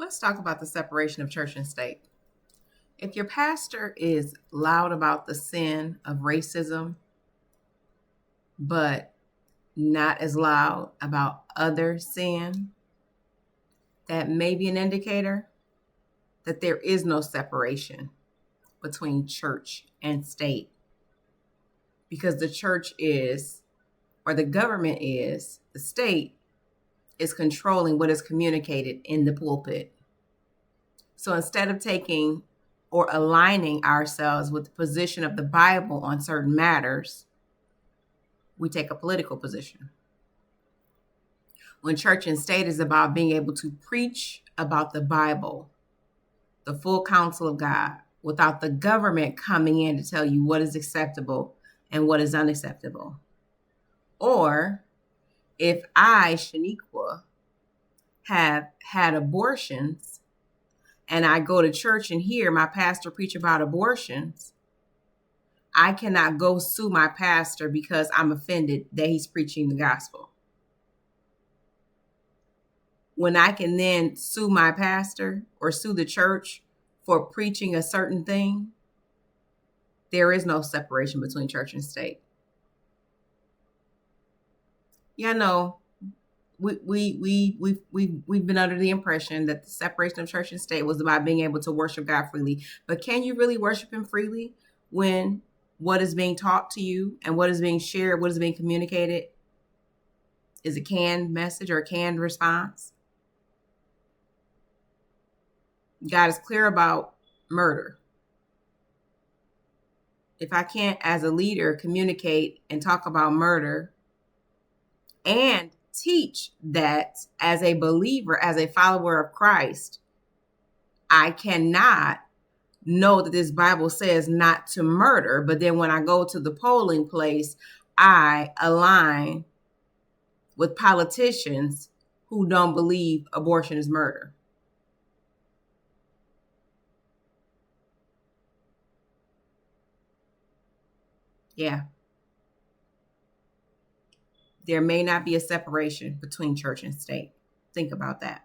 Let's talk about the separation of church and state. If your pastor is loud about the sin of racism, but not as loud about other sin, that may be an indicator that there is no separation between church and state. Because the church is, or the government is, the state is controlling what is communicated in the pulpit. So instead of taking or aligning ourselves with the position of the Bible on certain matters, we take a political position. When church and state is about being able to preach about the Bible, the full counsel of God, without the government coming in to tell you what is acceptable and what is unacceptable. Or if I, Shaniqua, have had abortions and I go to church and hear my pastor preach about abortions, I cannot go sue my pastor because I'm offended that he's preaching the gospel. When I can then sue my pastor or sue the church for preaching a certain thing, there is no separation between church and state. Yeah, no, we've been under the impression that the separation of church and state was about being able to worship God freely. But can you really worship him freely when what is being taught to you and what is being shared, what is being communicated is a canned message or a canned response? God is clear about murder. If I can't, as a leader, communicate and talk about murder and teach that as a believer, as a follower of Christ, I cannot know that this Bible says not to murder. But then when I go to the polling place, I align with politicians who don't believe abortion is murder. Yeah. There may not be a separation between church and state. Think about that.